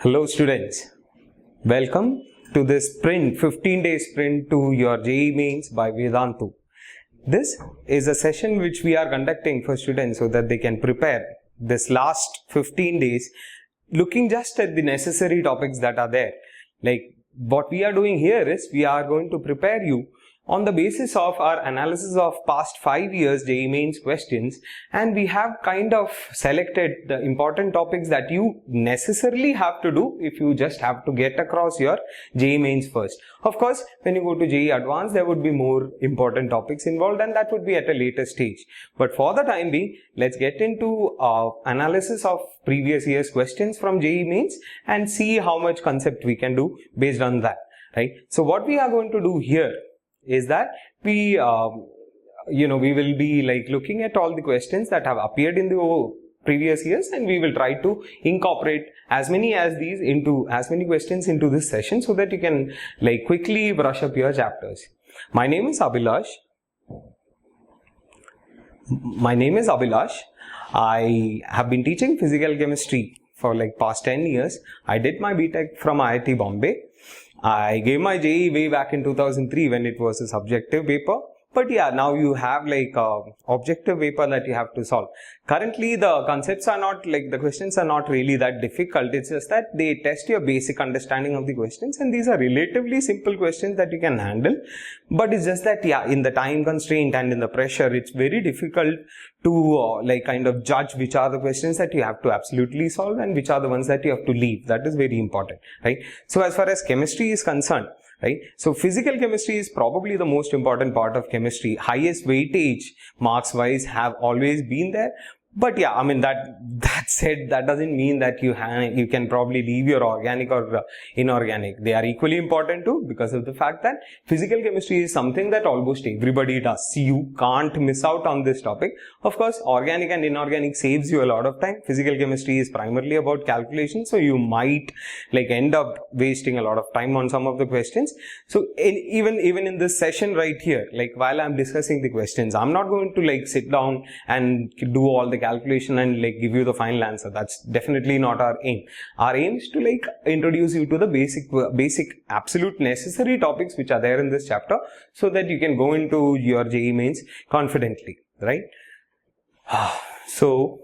Hello students, welcome to this sprint, 15-day sprint to your JEE Mains by Vedantu. This is a session which we are conducting for students so that they can prepare this last 15 days looking just at the necessary topics that are there. Like what we are doing here is we are going to prepare you on the basis of our analysis of past 5 years JEE Mains questions, and we have kind of selected the important topics that you necessarily have to do if you just have to get across your JEE Mains first. Of course, when you go to JEE Advanced, there would be more important topics involved, and that would be at a later stage. But for the time being, let's get into analysis of previous year's questions from JEE Mains and see how much concept we can do based on that, right? So what we are going to do here is that we will be like looking at all the questions that have appeared in the previous years, and we will try to incorporate as many questions into this session so that you can like quickly brush up your chapters. My name is Abhilash. I have been teaching physical chemistry for like past 10 years. I did my BTech from IIT Bombay. I gave my JEE way back in 2003 when it was a subjective paper. But yeah, now you have like a objective paper that you have to solve. Currently, the concepts are not like the questions are not really that difficult. It's just that they test your basic understanding of the questions, and these are relatively simple questions that you can handle. But it's just that yeah, in the time constraint and in the pressure, it's very difficult to like kind of judge which are the questions that you have to absolutely solve and which are the ones that you have to leave. That is very important, right? So as far as chemistry is concerned, right? So physical chemistry is probably the most important part of chemistry. Highest weightage marks wise have always been there. But yeah, I mean that said, that doesn't mean that you can probably leave your organic or inorganic. They are equally important too, because of the fact that physical chemistry is something that almost everybody does. So you can't miss out on this topic. Of course, organic and inorganic saves you a lot of time. Physical chemistry is primarily about calculation, so you might like end up wasting a lot of time on some of the questions. So even in this session right here, like while I'm discussing the questions, I'm not going to like sit down and do all the calculation and like give you the final answer. That's definitely not our aim. Our aim is to like introduce you to the basic absolute necessary topics which are there in this chapter so that you can go into your JEE Mains confidently, right? So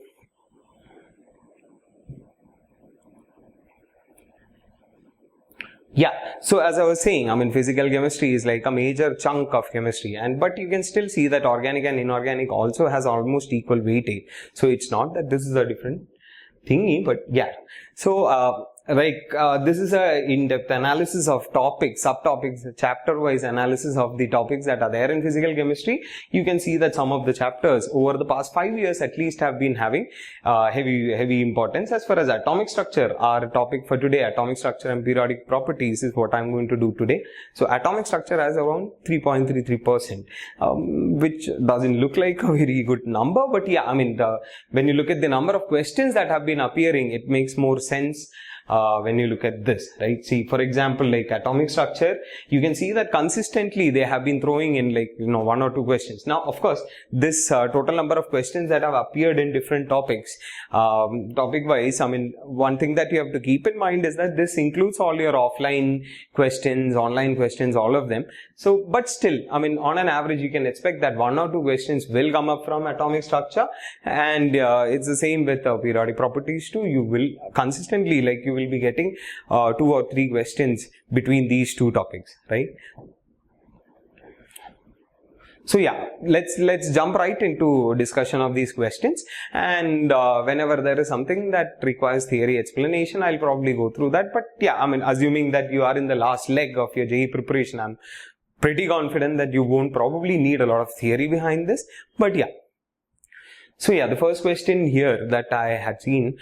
yeah, so as I was saying, I mean physical chemistry is like a major chunk of chemistry, but you can still see that organic and inorganic also has almost equal weightage. So it's not that this is a different thingy, but yeah. So this is a in-depth analysis of topics, subtopics, chapter-wise analysis of the topics that are there in physical chemistry. You can see that some of the chapters over the past 5 years at least have been having heavy importance. As far as atomic structure, our topic for today, atomic structure and periodic properties, is what I'm going to do today. So atomic structure has around 3.33%, which doesn't look like a very good number, but yeah, I mean when you look at the number of questions that have been appearing, it makes more sense when you look at this, right? See, for example, like atomic structure, you can see that consistently they have been throwing in like, one or two questions. Now, of course, this total number of questions that have appeared in different topics, topic wise, I mean, one thing that you have to keep in mind is that this includes all your offline questions, online questions, all of them. So, but still, I mean, on an average, you can expect that one or two questions will come up from atomic structure, and it's the same with periodic properties too. You will consistently, like, you will be getting 2 or 3 questions between these two topics, right? So yeah, let's jump right into discussion of these questions, and whenever there is something that requires theory explanation, I'll probably go through that. But yeah, I mean, assuming that you are in the last leg of your JEE preparation, I'm pretty confident that you won't probably need a lot of theory behind this, but yeah. So yeah, the first question here that I had seen,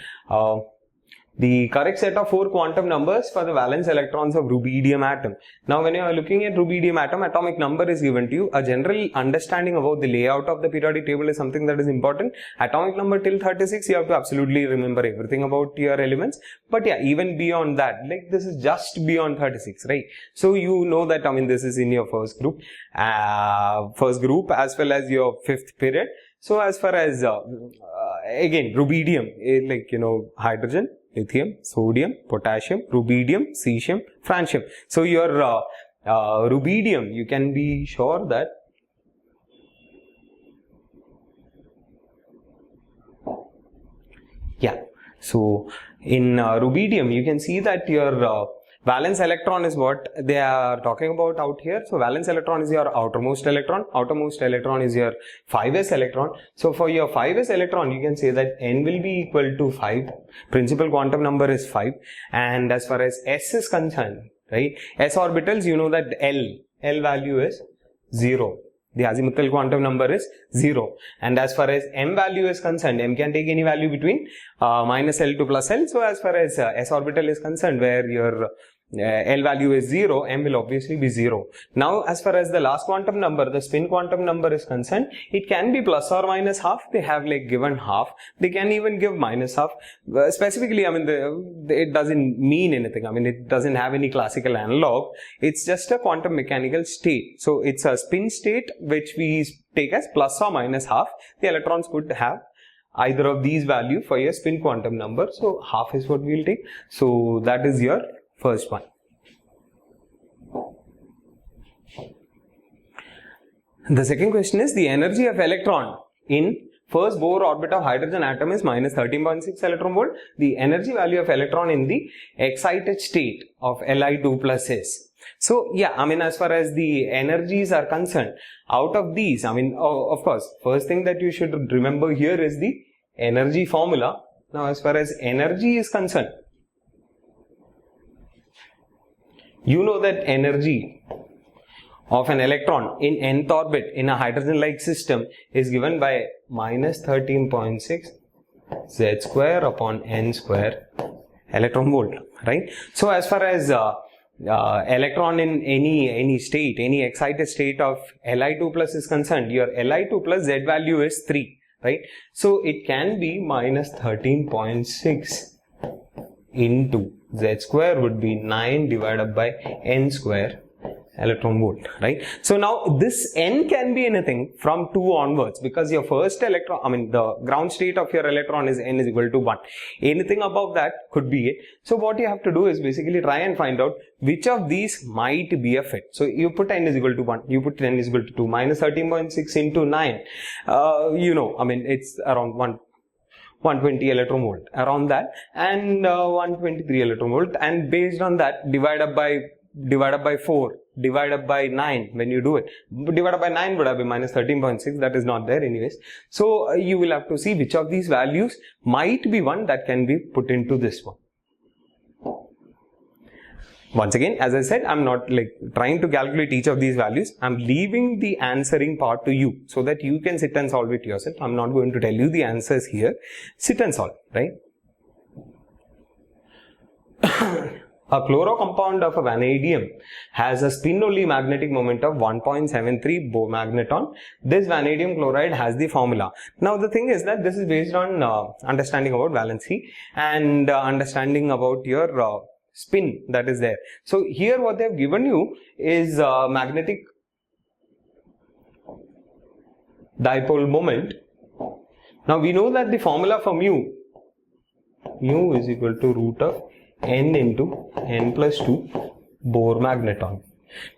the correct set of 4 quantum numbers for the valence electrons of rubidium atom. Now, when you are looking at rubidium atom, atomic number is given to you. A general understanding about the layout of the periodic table is something that is important. Atomic number till 36, you have to absolutely remember everything about your elements. But yeah, even beyond that, like this is just beyond 36, right? So you know that, I mean, this is in your first group as well as your 5th period. So as far as again rubidium, like hydrogen, lithium, sodium, potassium, rubidium, cesium, francium. So your rubidium, you can be sure that so in rubidium, you can see that your valence electron is what they are talking about out here. So valence electron is your outermost electron. Outermost electron is your 5s electron. So for your 5s electron, you can say that n will be equal to 5. Principal quantum number is 5. And as far as s is concerned, right, s orbitals, you know that L value is 0. The azimuthal quantum number is 0. And as far as m value is concerned, m can take any value between minus L to plus L. So as far as s orbital is concerned, where your L value is 0, m will obviously be 0. Now as far as the last quantum number, the spin quantum number is concerned, it can be plus or minus half. They have like given half. They can even give minus half. Specifically, I mean, it doesn't mean anything. I mean, it doesn't have any classical analog. It's just a quantum mechanical state. So it's a spin state which we take as plus or minus half. The electrons could have either of these value for your spin quantum number. So half is what we'll take. So that is your first one. The second question is the energy of electron in first Bohr orbit of hydrogen atom is minus 13.6 electron volt. The energy value of electron in the excited state of Li2 plus is. So yeah, I mean, as far as the energies are concerned, out of these, I mean, of course, first thing that you should remember here is the energy formula. Now as far as energy is concerned, you know that energy of an electron in nth orbit in a hydrogen-like system is given by minus 13.6 Z square upon n square electron volt, right? So as far as electron in any state, any excited state of Li2 plus is concerned, your Li2 plus Z value is 3, right? So it can be minus 13.6 into Z square would be 9 divided by n square electron volt, right? So now this n can be anything from 2 onwards, because your first electron, I mean the ground state of your electron is n is equal to 1. Anything above that could be it. So what you have to do is basically try and find out which of these might be a fit. So you put n is equal to 1, you put n is equal to 2, minus 13.6 into 9, you know, I mean it's around 120 electron volt, around that, and 123 electron volt, and based on that divided by 4, divided by 9 when you do it. Divided by 9 would have been minus 13.6, that is not there anyways. So you will have to see which of these values might be one that can be put into this one. Once again, as I said, I'm not like trying to calculate each of these values. I'm leaving the answering part to you so that you can sit and solve it yourself. I'm not going to tell you the answers here. Sit and solve, right? A chloro compound of a vanadium has a spin-only magnetic moment of 1.73 Bohr magneton. This vanadium chloride has the formula. Now the thing is that this is based on understanding about valency and understanding about your spin that is there. So here what they have given you is magnetic dipole moment. Now we know that the formula for mu is equal to root of n into n plus 2 Bohr magneton.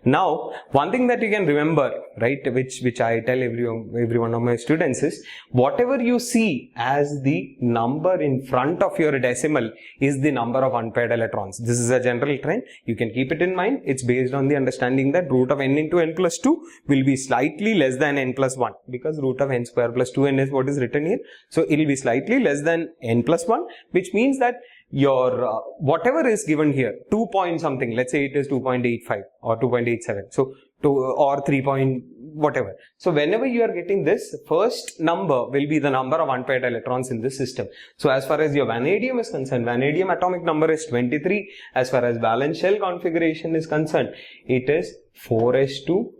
Now, one thing that you can remember, right, which I tell every one of my students is, whatever you see as the number in front of your decimal is the number of unpaired electrons. This is a general trend. You can keep it in mind. It's based on the understanding that root of n into n plus 2 will be slightly less than n plus 1, because root of n square plus 2n is what is written here. So it will be slightly less than n plus 1, which means that your whatever is given here, 2 point something, let's say it is 2.85 or 2.87, so or 3 point whatever. So whenever you are getting this, first number will be the number of unpaired electrons in this system. So as far as your vanadium is concerned, vanadium atomic number is 23. As far as valence shell configuration is concerned, it is 4s2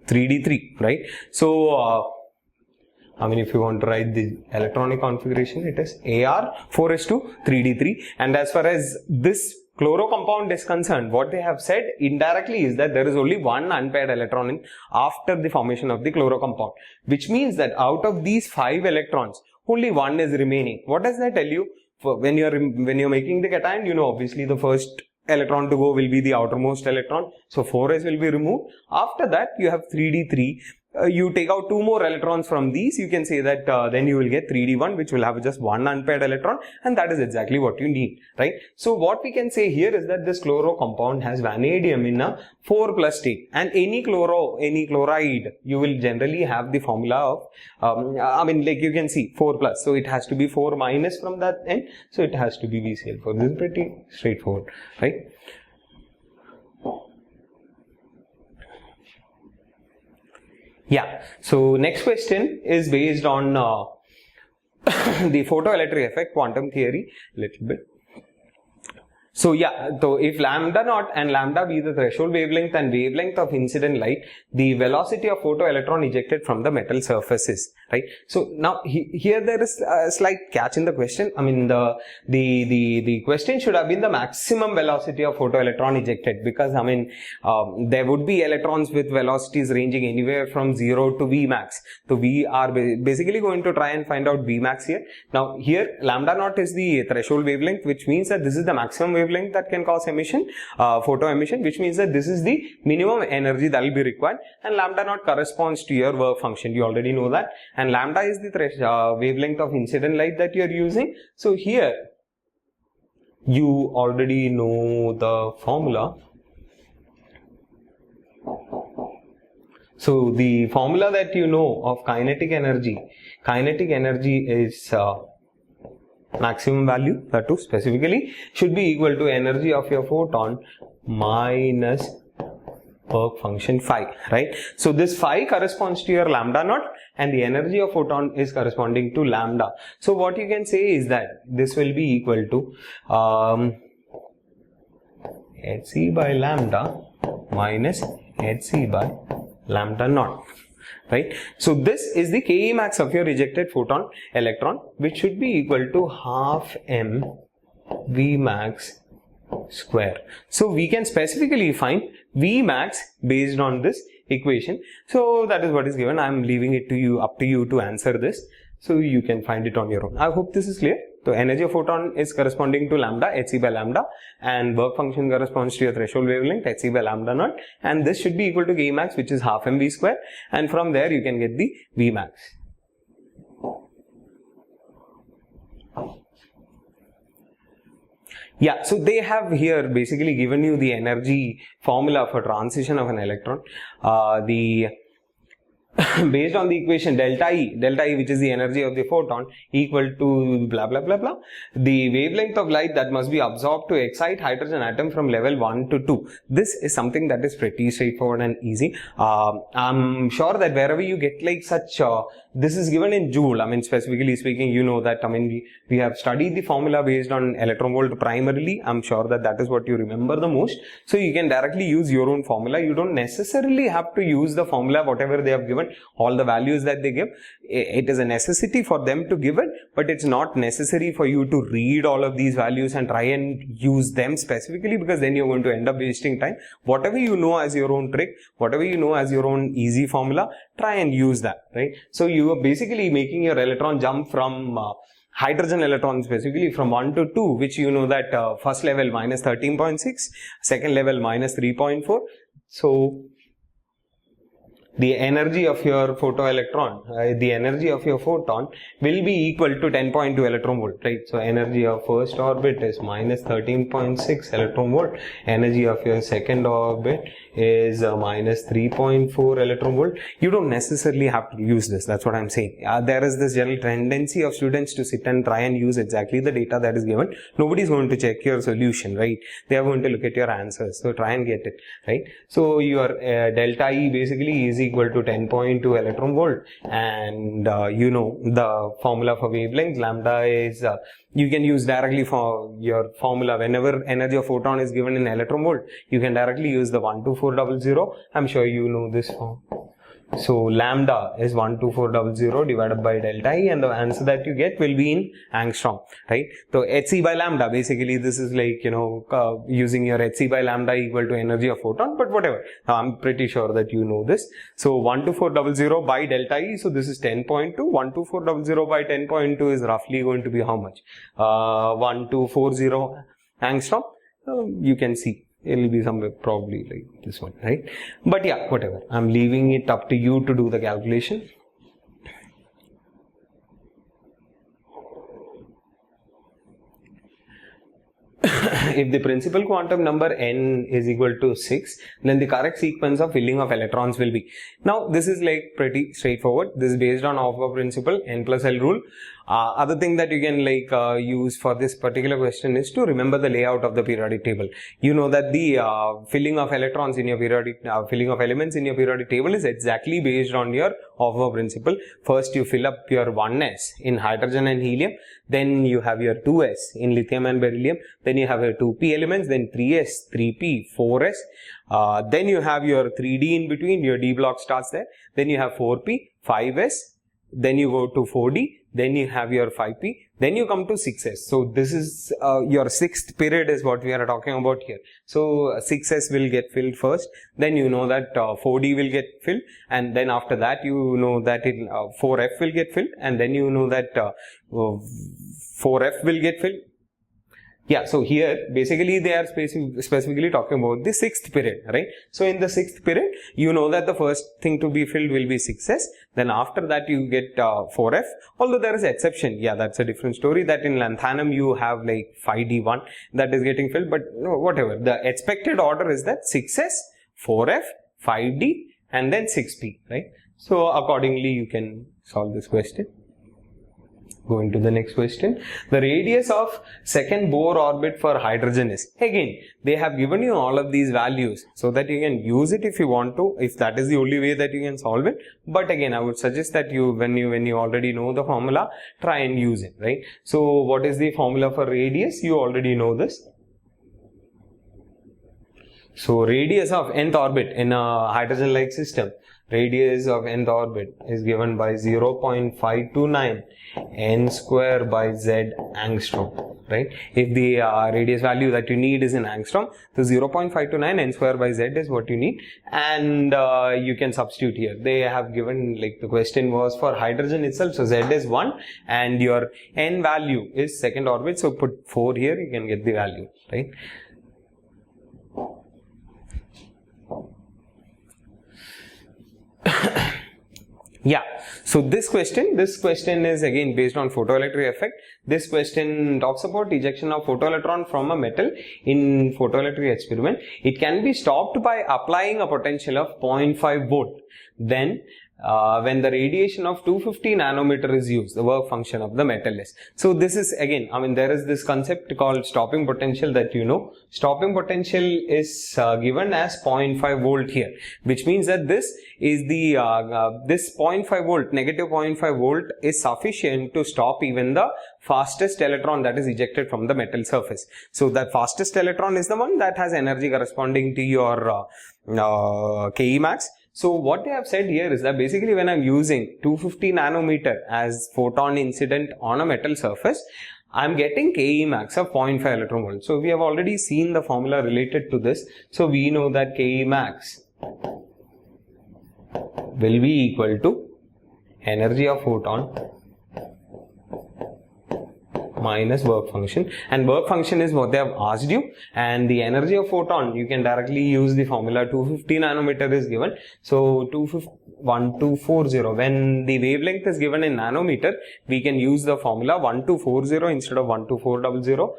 3d3, right? So I mean, if you want to write the electronic configuration, it is Ar 4s2 3d3. And as far as this chloro compound is concerned, what they have said indirectly is that there is only one unpaired electron after the formation of the chloro compound, which means that out of these 5 electrons, only one is remaining. What does that tell you? When you're making the cation, you know, obviously the first electron to go will be the outermost electron. So 4s will be removed. After that, you have 3d3. You take out 2 more electrons from these, you can say that then you will get 3d1, which will have just 1 unpaired electron, and that is exactly what you need, right? So what we can say here is that this chloro compound has vanadium in a 4+ state, and any chloride, you will generally have the formula of, like you can see 4+, so it has to be 4- from that end, so it has to be VCl4. This is pretty straightforward, right? Yeah, so next question is based on the photoelectric effect, quantum theory, little bit. So yeah, so if lambda naught and lambda be the threshold wavelength and wavelength of incident light, the velocity of photoelectron ejected from the metal surfaces, right? So now here there is a slight catch in the question. I mean the question should have been the maximum velocity of photoelectron ejected, because I mean there would be electrons with velocities ranging anywhere from 0 to V max. So we are basically going to try and find out V max here. Now here lambda naught is the threshold wavelength, which means that this is the maximum wavelength that can cause emission, photo emission, which means that this is the minimum energy that will be required, and lambda naught corresponds to your work function. You already know that, and lambda is the wavelength of incident light that you are using. So here you already know the formula. So the formula that you know of kinetic energy is maximum value, that too specifically, should be equal to energy of your photon minus work function phi, right? So this phi corresponds to your lambda naught, and the energy of photon is corresponding to lambda. So what you can say is that this will be equal to hc by lambda minus hc by lambda naught. Right, so this is the Ke max of your ejected photon electron, which should be equal to half m V max square. So we can specifically find V max based on this equation. So that is what is given. I am leaving it to you, up to you to answer this. So you can find it on your own. I hope this is clear. So energy of photon is corresponding to lambda, hc by lambda, and work function corresponds to your threshold wavelength, hc by lambda naught, and this should be equal to K max, which is half mv square, and from there you can get the V max. Yeah, so they have here basically given you the energy formula for transition of an electron. Based on the equation delta E, which is the energy of the photon, equal to blah blah blah blah, the wavelength of light that must be absorbed to excite hydrogen atom from level 1 to 2. This is something that is pretty straightforward and easy. I'm sure that wherever you get like such, this is given in Joule. I mean, specifically speaking, you know that, I mean, we have studied the formula based on electron volt primarily. I'm sure that that is what you remember the most. So you can directly use your own formula. You don't necessarily have to use the formula, whatever they have given, all the values that they give. It is a necessity for them to give it, but it's not necessary for you to read all of these values and try and use them specifically, because then you're going to end up wasting time. Whatever you know as your own trick, whatever you know as your own easy formula, try and use that, right? So you are basically making your electron jump from hydrogen electrons specifically from 1 to 2, which you know that first level minus 13.6, second level minus 3.4. So the energy of your photoelectron, the energy of your photon will be equal to 10.2 electron volt, right? So energy of first orbit is minus 13.6 electron volt. Energy of your second orbit is minus 3.4 electron volt. You don't necessarily have to use this. That's what I'm saying. There is this general tendency of students to sit and try and use exactly the data that is given. Nobody is going to check your solution, right? They are going to look at your answers. So try and get it, right? So your delta E basically is equal to 10.2 electron volt, and you know the formula for wavelength lambda is you can use directly for your formula. Whenever energy of photon is given in electron volt, you can directly use the 12400. I'm sure you know this form. So lambda is 12400 divided by delta E, and the answer that you get will be in angstrom, right? So Hc by lambda, basically this is like, using your Hc by lambda equal to energy of photon, but whatever. I'm pretty sure that you know this. So 12400 by delta E, so this is 10.2. 12400 by 10.2 is roughly going to be how much? 1240 angstrom. You can see. It will be somewhere probably like this one, right? But yeah, whatever. I'm leaving it up to you to do the calculation. If the principal quantum number n is equal to 6, then the correct sequence of filling of electrons will be. Now, this is like pretty straightforward. This is based on Aufbau principle, n plus L rule. Other thing that you can use for this particular question is to remember the layout of the periodic table. You know that the filling of electrons in your periodic, filling of elements in your periodic table is exactly based on your Aufbau principle. First, you fill up your 1s in hydrogen and helium. Then you have your 2s in lithium and beryllium. Then you have your 2p elements. Then 3s, 3p, 4s. Then you have your 3d in between. Your d block starts there. Then you have 4p, 5s. Then you go to 4d. Then you have your 5p, then you come to 6s. So this is your sixth period is what we are talking about here. So 6s will get filled first, then you know that 4d will get filled, and then after that you know that 4f will get filled, and then you know that 4f will get filled. Yeah, so here basically they are specifically talking about the sixth period, right? So in the sixth period, you know that the first thing to be filled will be 6s. Then after that you get 4f. Although there is exception, yeah, that's a different story. That in lanthanum you have like 5d1 that is getting filled, but no, whatever. The expected order is that 6s, 4f, 5d, and then 6p, right? So accordingly you can solve this question. Going to the next question. The radius of second Bohr orbit for hydrogen is, again, they have given you all of these values so that you can use it if you want to, if that is the only way that you can solve it. But again, I would suggest that you, when you already know the formula, try and use it, right? So what is the formula for radius? You already know this. So radius of nth orbit in a hydrogen-like system, radius of nth orbit is given by 0.529 n square by z angstrom, right? If the radius value that you need is in angstrom, so 0.529 n square by z is what you need, and you can substitute here. They have given, like, the question was for hydrogen itself, so z is 1 and your n value is second orbit, so put 4 here, you can get the value, right? Yeah, so this question is again based on photoelectric effect. This question talks about ejection of photoelectron from a metal in photoelectric experiment. It can be stopped by applying a potential of 0.5 volt. Then when the radiation of 250 nanometer is used, the work function of the metal is. So this is again, I mean, there is this concept called stopping potential that you know. Stopping potential is given as 0.5 volt here, which means that this is the this 0.5 volt, negative 0.5 volt is sufficient to stop even the fastest electron that is ejected from the metal surface. So that fastest electron is the one that has energy corresponding to your Ke max. So what they have said here is that basically when I'm using 250 nanometer as photon incident on a metal surface, I'm getting Ke max of 0.5 electron volt. So we have already seen the formula related to this. So we know that Ke max will be equal to energy of photon minus work function, and work function is what they have asked you, and the energy of photon you can directly use the formula. 250 nanometer is given, so 1240. When the wavelength is given in nanometer, we can use the formula 1240 instead of 12400.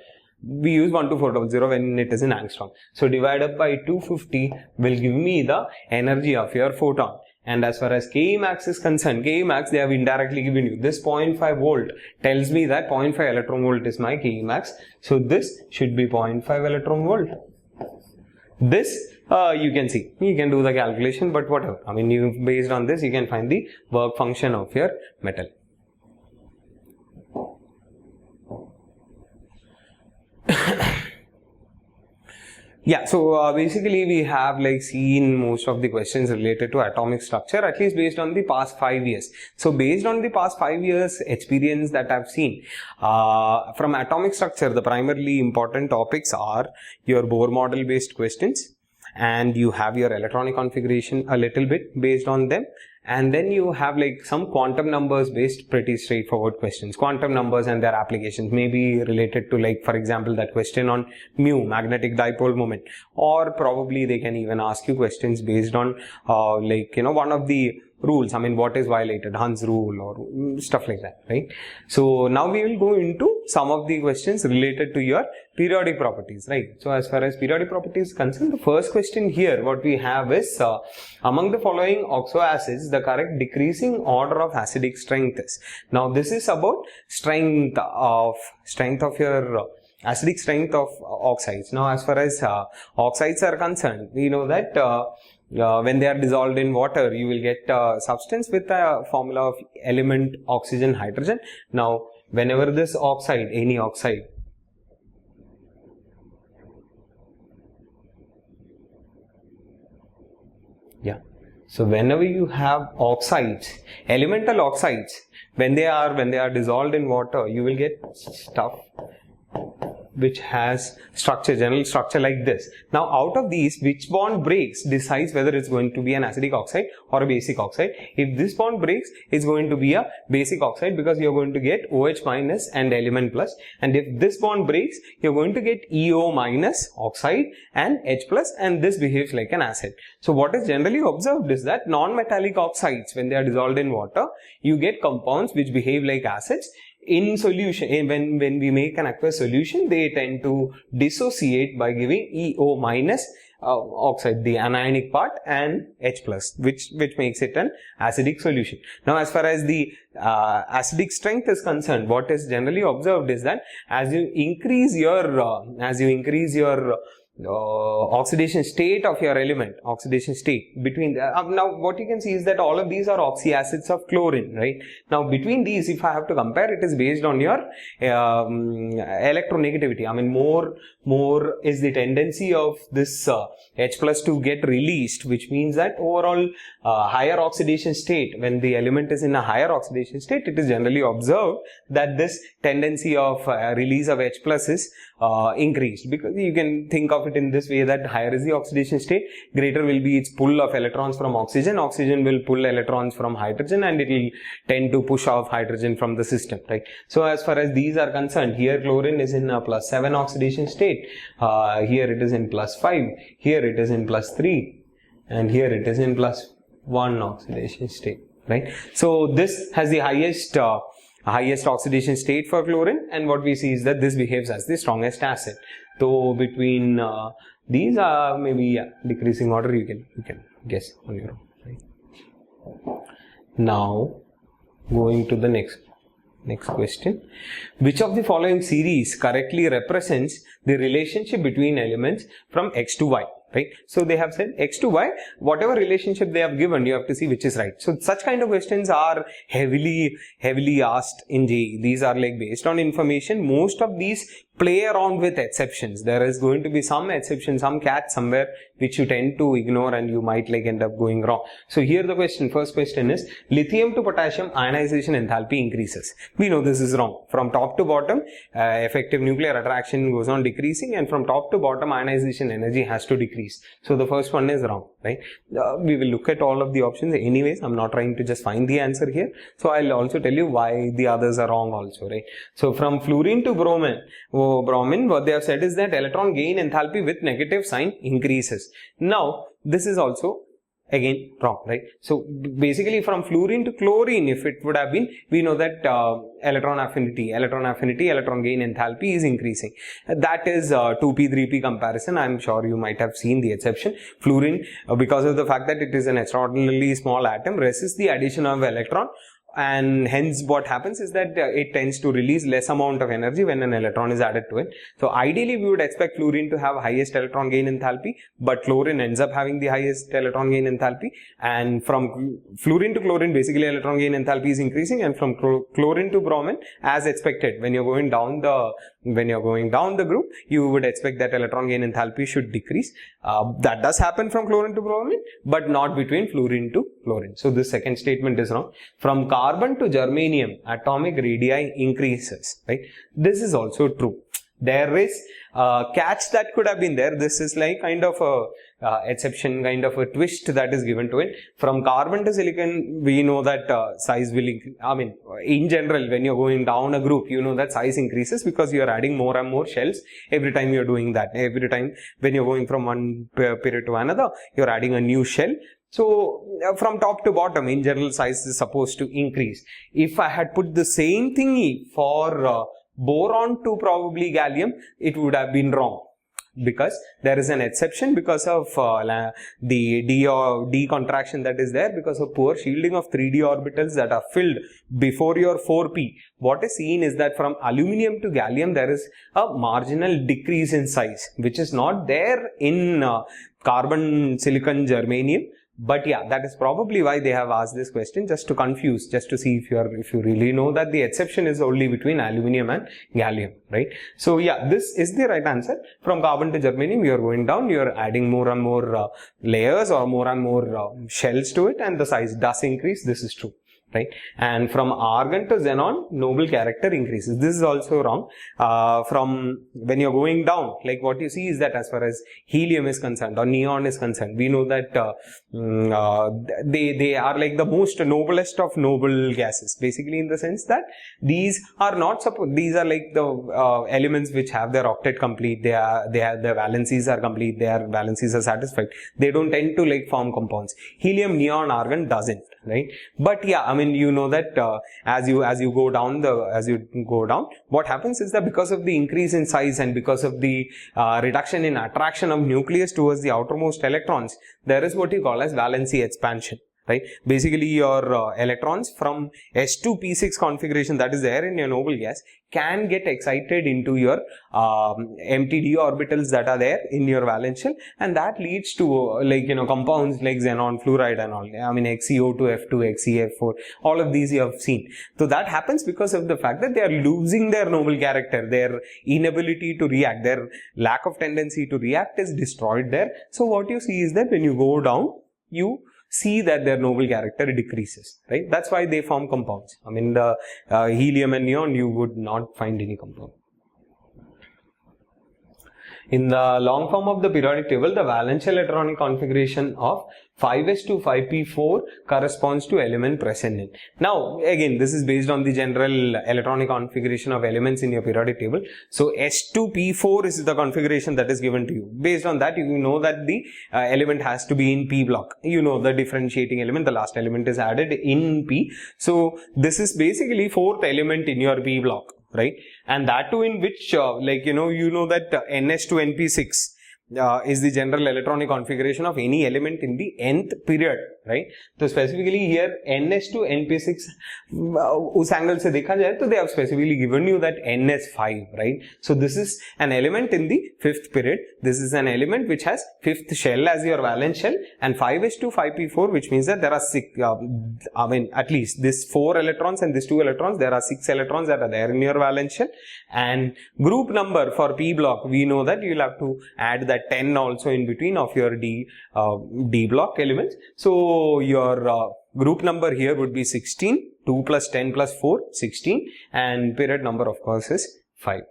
We use 12400 when it is in angstrom. So divide up by 250 will give me the energy of your photon. And as far as Ke max is concerned, Ke max they have indirectly given you. This 0.5 volt tells me that 0.5 electron volt is my Ke max. So this should be 0.5 electron volt. This you can see, you can do the calculation, but whatever. I mean, based on this, you can find the work function of your metal. Yeah, so basically we have like seen most of the questions related to atomic structure, at least based on the past 5 years. So based on the past 5 years experience that I've seen, from atomic structure, the primarily important topics are your Bohr model based questions, and you have your electronic configuration a little bit based on them. And then you have like some quantum numbers based pretty straightforward questions. Quantum numbers and their applications may be related to, like, for example, that question on mu, magnetic dipole moment, or probably they can even ask you questions based on one of the rules. I mean, what is violated, Hund's rule or stuff like that, right? So now we will go into some of the questions related to your periodic properties, right? So as far as periodic properties is concerned, the first question here, what we have is, among the following oxoacids, the correct decreasing order of acidic strength is. Now this is about strength of your acidic strength of oxides. Now as far as oxides are concerned, we know that when they are dissolved in water, you will get a substance with a formula of element oxygen hydrogen. Now whenever this oxide, any oxide, so whenever you have oxides, elemental oxides, when they are dissolved in water, you will get stuff which has general structure like this. Now out of these, which bond breaks decides whether it's going to be an acidic oxide or a basic oxide. If this bond breaks, it's going to be a basic oxide because you're going to get OH minus and element plus. And if this bond breaks, you're going to get EO minus oxide and H plus, and this behaves like an acid. So what is generally observed is that non-metallic oxides, when they are dissolved in water, you get compounds which behave like acids. In solution, when we make an aqueous solution, they tend to dissociate by giving EO minus oxide, the anionic part, and H plus, which makes it an acidic solution. Now as far as the acidic strength is concerned, what is generally observed is that as you increase your oxidation state of your element, oxidation state between now what you can see is that all of these are oxyacids of chlorine, right? Now between these, if I have to compare, it is based on your electronegativity. I mean, more is the tendency of this H plus to get released, which means that overall higher oxidation state, when the element is in a higher oxidation state, it is generally observed that this tendency of release of H plus is increased, because you can think of it in this way, that higher is the oxidation state, greater will be its pull of electrons from oxygen. Oxygen will pull electrons from hydrogen, and it will tend to push off hydrogen from the system, right? So as far as these are concerned, here chlorine is in a +7 oxidation state, here it is in +5, here it is in +3, and here it is in +1 oxidation state, right? So this has the highest oxidation state for chlorine, and what we see is that this behaves as the strongest acid. So between these are maybe decreasing order, you can guess on your own, right? Now going to the next question. Which of the following series correctly represents the relationship between elements from X to Y? Right? So they have said X to Y, whatever relationship they have given, you have to see which is right. So such kind of questions are heavily asked in JEE. These are like based on information. Most of these play around with exceptions. There is going to be some exception, some catch somewhere which you tend to ignore, and you might like end up going wrong. So here the first question is, lithium to potassium ionization enthalpy increases. We know this is wrong. From top to bottom, effective nuclear attraction goes on decreasing, and from top to bottom, ionization energy has to decrease. So the first one is wrong, right? We will look at all of the options anyways. I'm not trying to just find the answer here. So I'll also tell you why the others are wrong also, right? So from fluorine to bromine, what they have said is that electron gain enthalpy with negative sign increases. Now this is also again wrong, right? So basically from fluorine to chlorine, if it would have been, we know that electron affinity, electron gain enthalpy is increasing. That is 2p 3p comparison. I'm sure you might have seen the exception. Fluorine, because of the fact that it is an extraordinarily small atom, resists the addition of electron and hence what happens is that it tends to release less amount of energy when an electron is added to it. So ideally we would expect fluorine to have highest electron gain enthalpy, but chlorine ends up having the highest electron gain enthalpy, and from fluorine to chlorine basically electron gain enthalpy is increasing, and from chlorine to bromine, as expected, when you're going down the group, you would expect that electron gain enthalpy should decrease. That does happen from chlorine to bromine, but not between fluorine to chlorine. So this second statement is wrong. From carbon to germanium, atomic radii increases, right? This is also true. There is a catch that could have been there. This is like kind of a exception, kind of a twist that is given to it. From carbon to silicon, we know that size will increase. I mean, in general, when you're going down a group, you know that size increases because you're adding more and more shells every time you're doing that. Every time when you're going from one period to another, you're adding a new shell. So from top to bottom, in general, size is supposed to increase. If I had put the same thing for boron to probably gallium, it would have been wrong, because there is an exception because of the d contraction that is there because of poor shielding of 3d orbitals that are filled before your 4p. What is seen is that from aluminium to gallium there is a marginal decrease in size, which is not there in carbon, silicon, germanium. But yeah, that is probably why they have asked this question, just to confuse, just to see if you really know that the exception is only between aluminium and gallium, right? So yeah, this is the right answer. From carbon to germanium, you are going down, you are adding more and more layers or more and more shells to it, and the size does increase. This is true, right? And from argon to xenon, noble character increases. This is also wrong. From when you're going down, like what you see is that as far as helium is concerned or neon is concerned, we know that they are like the most noblest of noble gases, basically, in the sense that these are not these are like the elements which have their octet complete, they have their valencies are complete, their valencies are satisfied. They don't tend to like form compounds. Helium, neon, argon doesn't, right? But yeah, I mean, you know that as you go down, what happens is that because of the increase in size and because of the reduction in attraction of nucleus towards the outermost electrons, there is what you call as valency expansion, right? Basically, your electrons from S2P6 configuration that is there in your noble gas can get excited into your empty d orbitals that are there in your valence shell, and that leads to compounds like xenon, fluoride and all. I mean, XeO2, F2, XeF4, all of these you have seen. So that happens because of the fact that they are losing their noble character, their inability to react, their lack of tendency to react is destroyed there. So what you see is that when you go down, you see that their noble character decreases, right? That's why they form compounds. I mean, the helium and neon, you would not find any compound. In the long form of the periodic table, the valence electronic configuration of 5s2 5p4 corresponds to element present in. Now, again, this is based on the general electronic configuration of elements in your periodic table. So, S2p4 is the configuration that is given to you. Based on that, you know that the element has to be in p block. You know the differentiating element, the last element is added in p. So, this is basically fourth element in your p block, right? And that too in which you know that NS to NP6 is the general electronic configuration of any element in the nth period, right? So specifically here NS to NP6 us angle se dekha jaye to they have specifically given you that NS5, right? So this is an element in the fifth period. This is an element which has fifth shell as your valence shell, and 5s2 5p4, which means that there are six, I mean at least this 4 electrons and this 2 electrons, there are 6 electrons that are there in your valence shell. And group number for p block, we know that you will have to add that 10 also in between of your D block elements. So your group number here would be 16, 2 plus 10 plus 4, 16, and period number of course is 5.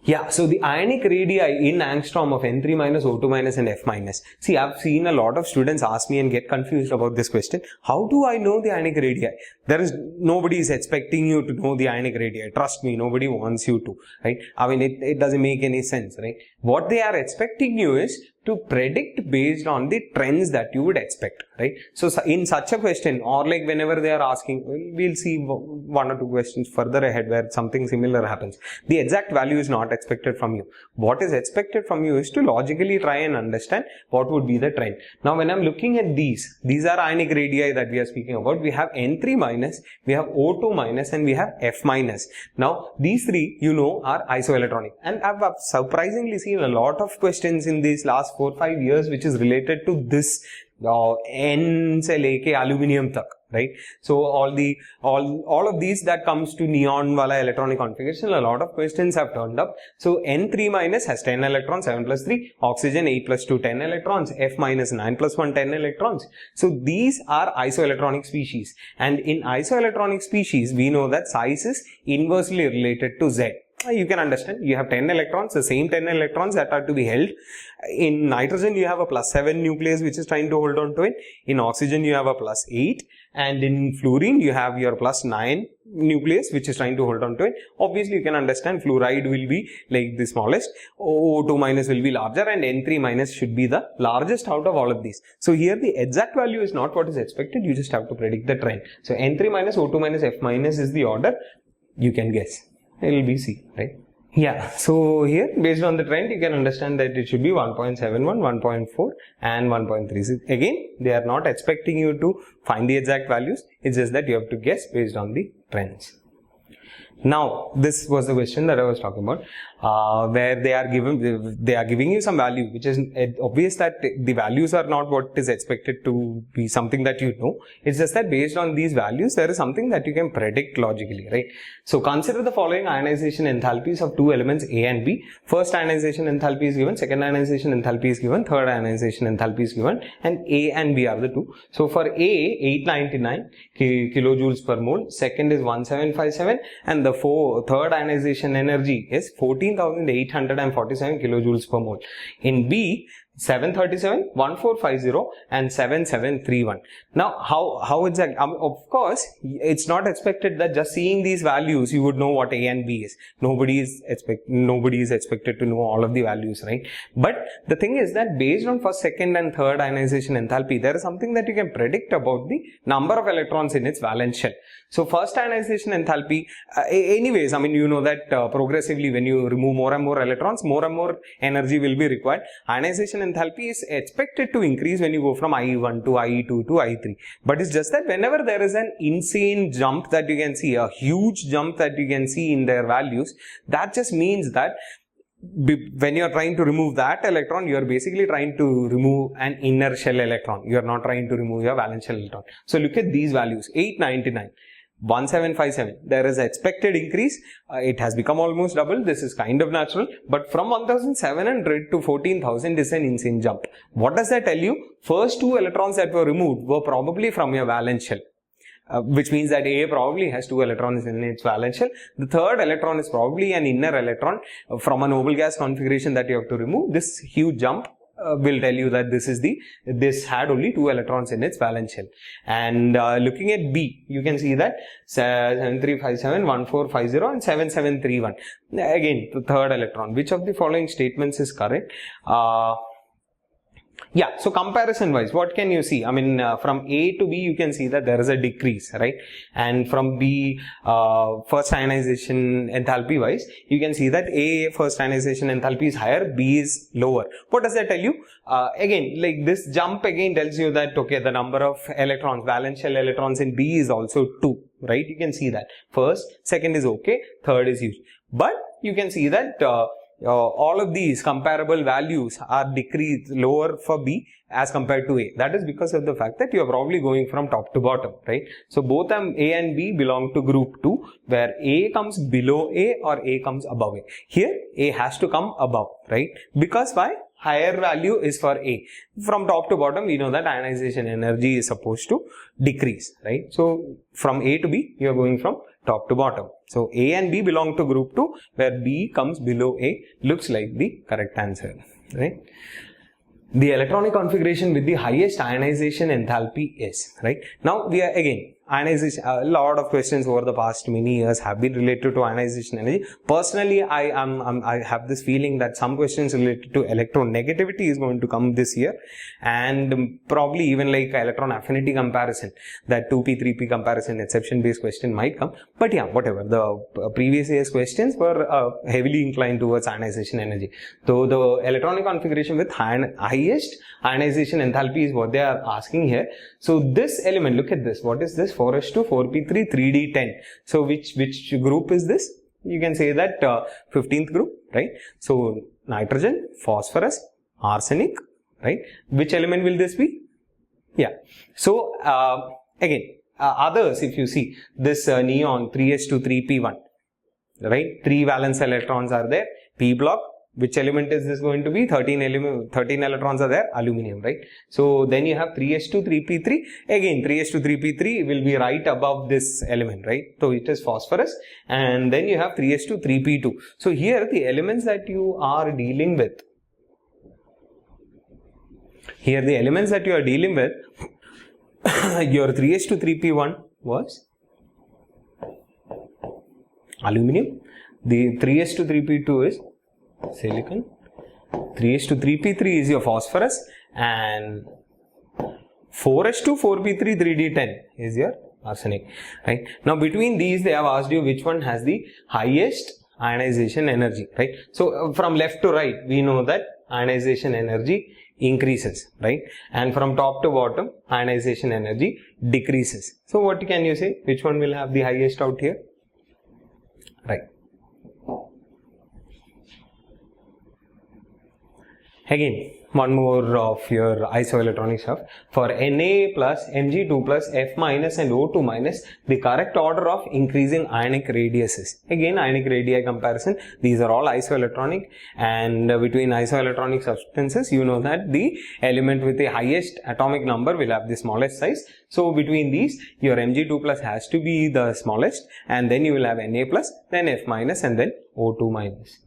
Yeah, so the ionic radii in angstrom of N3 minus, O2 minus and F minus. See, I've seen a lot of students ask me and get confused about this question. How do I know the ionic radii? Nobody is expecting you to know the ionic radii. Trust me, nobody wants you to, right? I mean, it doesn't make any sense, right? What they are expecting you is to predict based on the trends that you would expect, right? So in such a question, or like whenever they are asking, we'll see one or two questions further ahead where something similar happens. The exact value is not expected from you. What is expected from you is to logically try and understand what would be the trend. Now when I'm looking at these are ionic radii that we are speaking about. We have N3 minus, we have O2 minus, and we have F minus. Now these three, you know, are isoelectronic, and I've surprisingly seen a lot of questions in these last 4-5 years which is related to this N se leke aluminium tak, right? So all of these that comes to neon wala electronic configuration, a lot of questions have turned up. So N3 minus has 10 electrons, 7 plus 3, oxygen 8 plus 2, 10 electrons, F minus 9 plus 1, 10 electrons. So these are isoelectronic species, and in isoelectronic species we know that size is inversely related to Z. You can understand, you have 10 electrons, the same 10 electrons that are to be held. In nitrogen you have a plus 7 nucleus which is trying to hold on to it. In oxygen you have a plus 8, and in fluorine you have your plus 9 nucleus which is trying to hold on to it. Obviously you can understand fluoride will be like the smallest, O2 minus will be larger, and N3 minus should be the largest out of all of these. So here the exact value is not what is expected, you just have to predict the trend. So N3 minus, O2 minus, F minus is the order. You can guess. It will be C, right? Yeah, so here based on the trend you can understand that it should be 1.71, 1.4 and 1.36. Again, they are not expecting you to find the exact values, it's just that you have to guess based on the trends. Now this was the question that I was talking about, where they are giving you some value which is obvious that the values are not what is expected to be something that you know. It's just that based on these values there is something that you can predict logically, right? So consider the following ionization enthalpies of two elements A and B. First ionization enthalpy is given, second ionization enthalpy is given, third ionization enthalpy is given, and A and B are the two. So for A, 899 kilojoules per mole, second is 1757, and the third ionization energy is 14,847 kilojoules per mole. In B, 737, 1450 and 7731. Now how exactly? Of course, it's not expected that just seeing these values you would know what A and B is. Nobody is expected to know all of the values, right? But the thing is that based on first, second and third ionization enthalpy, there is something that you can predict about the number of electrons in its valence shell. So first ionization enthalpy, anyways, I mean, you know that progressively when you remove more and more electrons, more and more energy will be required. Ionization enthalpy is expected to increase when you go from IE1 to IE2 to IE3. But it's just that whenever there is an insane jump that you can see, a huge jump that you can see in their values, that just means that when you are trying to remove that electron, you are basically trying to remove an inner shell electron. You are not trying to remove your valence shell electron. So look at these values, 899. 1757, there is expected increase, it has become almost double, this is kind of natural, but from 1700 to 14,000 is an insane jump. What does that tell you? First two electrons that were removed were probably from your valence shell. Which means that A probably has 2 electrons in its valence shell. The third electron is probably an inner electron from a noble gas configuration that you have to remove. This huge jump will tell you that this had only 2 electrons in its valence shell. And looking at B, you can see that 7357, 1450 and 7731. Again, the third electron. Which of the following statements is correct? Yeah, so comparison wise, what can you see? I mean, from A to B, you can see that there is a decrease, right? And from B, first ionization enthalpy wise, you can see that A first ionization enthalpy is higher, B is lower. What does that tell you? Again, like this jump again tells you that, okay, the number of electrons, valence shell electrons in B is also 2, right? You can see that. First, second is okay, third is huge. But you can see that all of these comparable values are decreased lower for B as compared to A. That is because of the fact that you are probably going from top to bottom, right? So both A and B belong to group 2, where A comes below A or A comes above A. Here A has to come above, right? Because why? Higher value is for A. From top to bottom, we know that ionization energy is supposed to decrease, right? So from A to B, you are going from top to bottom. So A and B belong to group 2, where B comes below A, looks like the correct answer, right? The electronic configuration with the highest ionization enthalpy is, right? Now we are again, ionization, a lot of questions over the past many years have been related to ionization energy. Personally, I have this feeling that some questions related to electronegativity is going to come this year, and probably even like electron affinity comparison, that 2p 3p comparison exception based question might come. But yeah, whatever, the previous year's questions were heavily inclined towards ionization energy. So the electronic configuration with highest ionization enthalpy is what they are asking here. So this element, look at this, what is this? 4s2 4p3 3d10. So which group is this? You can say that 15th group, right? So nitrogen, phosphorus, arsenic, right? Which element will this be? Yeah. So again, others, if you see this neon 3s2 3p1, right? 3 valence electrons are there. P block, which element is this going to be? 13 electrons are there, aluminum, right? So then you have 3s2 3p3. Again, 3s2 3p3 will be right above this element, right? So it is phosphorus, and then you have 3s2 3p2. So here the elements that you are dealing with, your 3s2 3p1 was aluminum. The 3s2 3p2 is silicon, 3s2 3p3 is your phosphorus, and 4s2 4p3 3d10 is your arsenic, right? Now between these they have asked you which one has the highest ionization energy, right? So from left to right we know that ionization energy increases, right? And from top to bottom ionization energy decreases. So what can you say? Which one will have the highest out here? Right. Again, one more of your isoelectronic stuff. For Na plus, Mg2 plus, F minus and O2 minus, the correct order of increasing ionic radiuses. Again, ionic radii comparison. These are all isoelectronic, and between isoelectronic substances, you know that the element with the highest atomic number will have the smallest size. So between these, your Mg2 plus has to be the smallest, and then you will have Na plus, then F minus, and then O2 minus.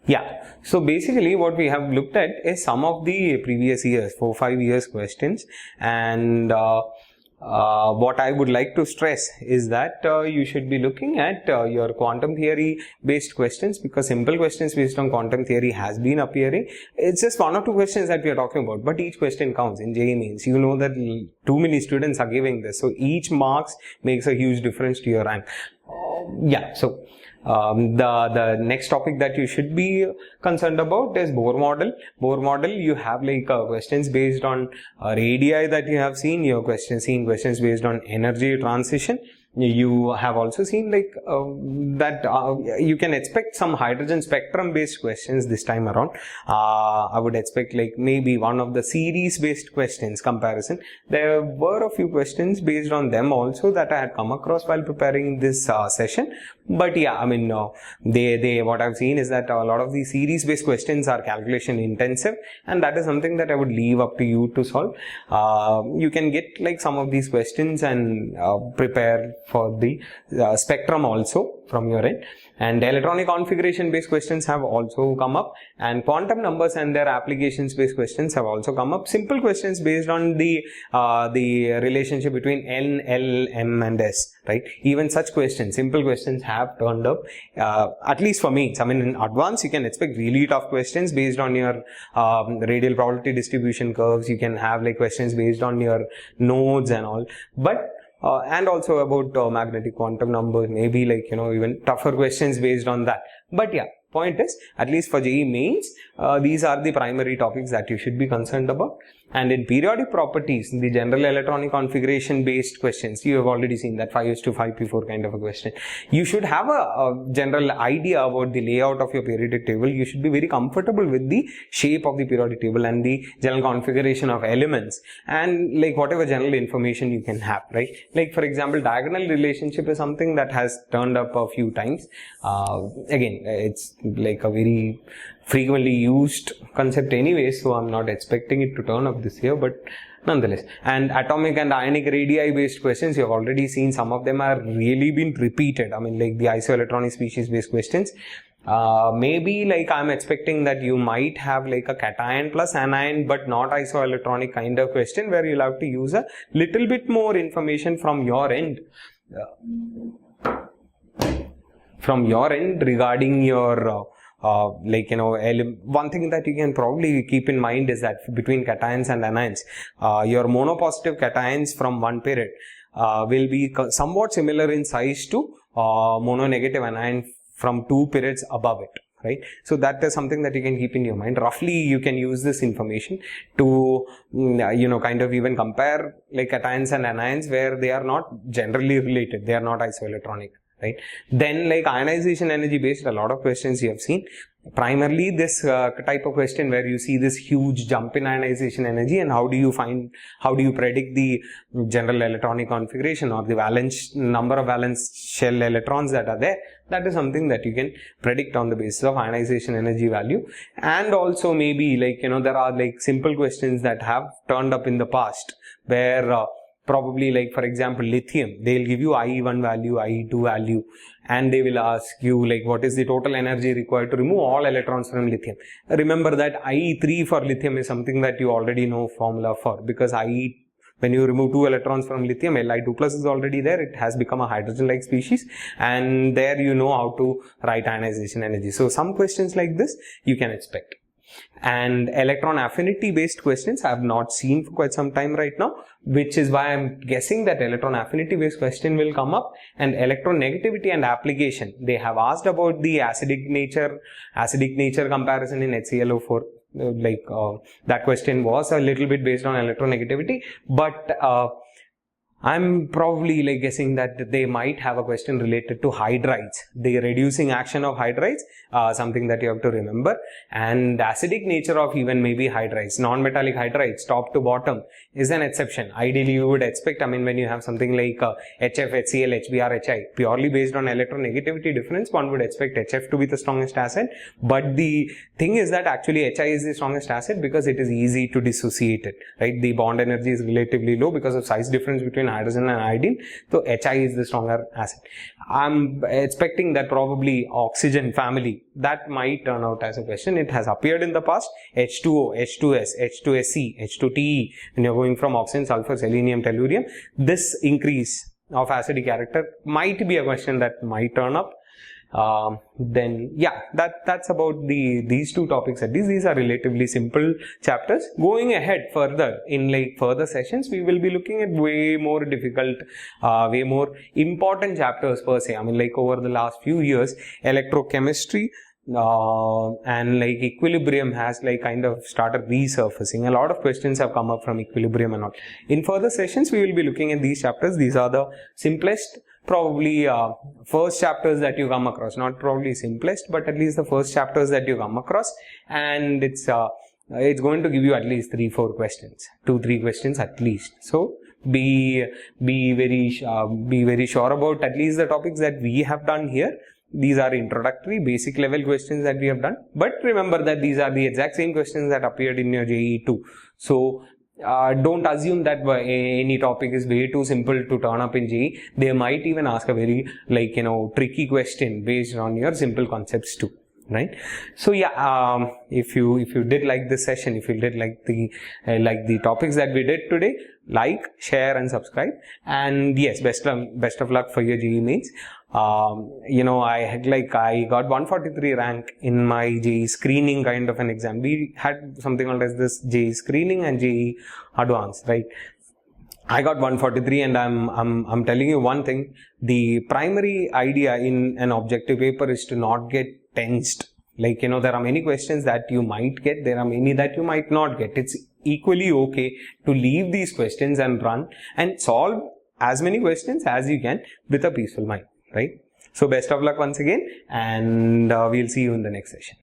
Yeah, so basically what we have looked at is some of the previous years, 4-5 years questions, and what I would like to stress is that you should be looking at your quantum theory based questions, because simple questions based on quantum theory has been appearing. It's just 1 or 2 questions that we are talking about, but each question counts in JEE Mains. You know that too many students are giving this, so each marks makes a huge difference to your rank. Yeah, so the next topic that you should be concerned about is Bohr model. Bohr model, you have like questions based on radii that you have seen. You have seen questions based on energy transition. You have also seen like that you can expect some hydrogen spectrum based questions this time around. I would expect like maybe one of the series based questions comparison. There were a few questions based on them also that I had come across while preparing this session. But yeah, I mean, what I've seen is that a lot of these series based questions are calculation intensive, and that is something that I would leave up to you to solve. You can get like some of these questions and prepare for the spectrum also from your end. And electronic configuration based questions have also come up, and quantum numbers and their applications based questions have also come up. Simple questions based on the relationship between N, L, M and S, right? Even such questions, simple questions have turned up, at least for me. I mean, in advance you can expect really tough questions based on your radial probability distribution curves. You can have like questions based on your nodes and all, but and also about magnetic quantum numbers, maybe like, you know, even tougher questions based on that. But yeah, point is, at least for JEE Mains, these are the primary topics that you should be concerned about. And in periodic properties, the general electronic configuration based questions, you have already seen that 5s to 5p4 kind of a question. You should have a general idea about the layout of your periodic table. You should be very comfortable with the shape of the periodic table and the general configuration of elements, and like whatever general information you can have, right? Like for example, diagonal relationship is something that has turned up a few times. Again, it's like a very frequently used concept anyway, so I'm not expecting it to turn up this year, but nonetheless. And atomic and ionic radii based questions, you have already seen some of them are really been repeated. I mean, like the isoelectronic species based questions, Maybe like I'm expecting that you might have like a cation plus anion but not isoelectronic kind of question where you'll have to use a little bit more information from your end. Regarding your one thing that you can probably keep in mind is that between cations and anions, your monopositive cations from one period will be somewhat similar in size to mononegative anion from two periods above it, right? So that is something that you can keep in your mind. Roughly, you can use this information to, kind of even compare like cations and anions where they are not generally related. They are not isoelectronic, right? Then like ionization energy based, a lot of questions you have seen. Primarily this type of question where you see this huge jump in ionization energy, and how do you predict the general electronic configuration or the number of valence shell electrons that are there. That is something that you can predict on the basis of ionization energy value. And also maybe there are like simple questions that have turned up in the past where probably like for example lithium, they'll give you IE1 value, IE2 value, and they will ask you like what is the total energy required to remove all electrons from lithium. Remember that IE3 for lithium is something that you already know formula for, because when you remove 2 electrons from lithium, Li2 plus is already there. It has become a hydrogen-like species, and there you know how to write ionization energy. So some questions like this you can expect. And electron affinity based questions I have not seen for quite some time right now, which is why I'm guessing that electron affinity based question will come up. And electron negativity and application, they have asked about the acidic nature comparison in HClO4. That question was a little bit based on electronegativity, but I'm probably like guessing that they might have a question related to hydrates, the reducing action of hydrates, something that you have to remember, and acidic nature of even maybe hydrates. Non-metallic hydrates, top to bottom, is an exception. Ideally, you would expect, when you have something like HF, HCl, HBr, HI, purely based on electronegativity difference, one would expect HF to be the strongest acid. But the thing is that actually HI is the strongest acid because it is easy to dissociate it, right? The bond energy is relatively low because of size difference between hydrogen and iodine, so HI is the stronger acid. I'm expecting that probably oxygen family, that might turn out as a question. It has appeared in the past. H2O, H2S, H2SC, H2TE, when you're going from oxygen, sulfur, selenium, tellurium, this increase of acidic character might be a question that might turn up. Then yeah, that's about these two topics. At least these are relatively simple chapters. Going ahead further in further sessions, we will be looking at way more difficult, way more important chapters per se. Over the last few years, electrochemistry and equilibrium has kind of started resurfacing. A lot of questions have come up from equilibrium and all. In further sessions, we will be looking at these chapters. These are the simplest, probably first chapters that you come across. Not probably simplest, but at least the first chapters that you come across. And it's going to give you at least 3-4 questions, 2-3 questions at least. So be very sure about at least the topics that we have done here. These are introductory, basic level questions that we have done. But remember that these are the exact same questions that appeared in your JEE 2. So don't assume that any topic is way too simple to turn up in JEE. They might even ask a very tricky question based on your simple concepts too, right? So yeah, if you did like this session, if you did like the topics that we did today, like, share and subscribe. And yes, best of luck for your JEE Mains. I got 143 rank in my JEE screening kind of an exam. We had something called as this JEE screening and JEE advanced, right? I got 143, and I'm telling you one thing: the primary idea in an objective paper is to not get tensed. There are many questions that you might get, there are many that you might not get. It's equally okay to leave these questions and run and solve as many questions as you can with a peaceful mind, right? So best of luck once again, and we'll see you in the next session.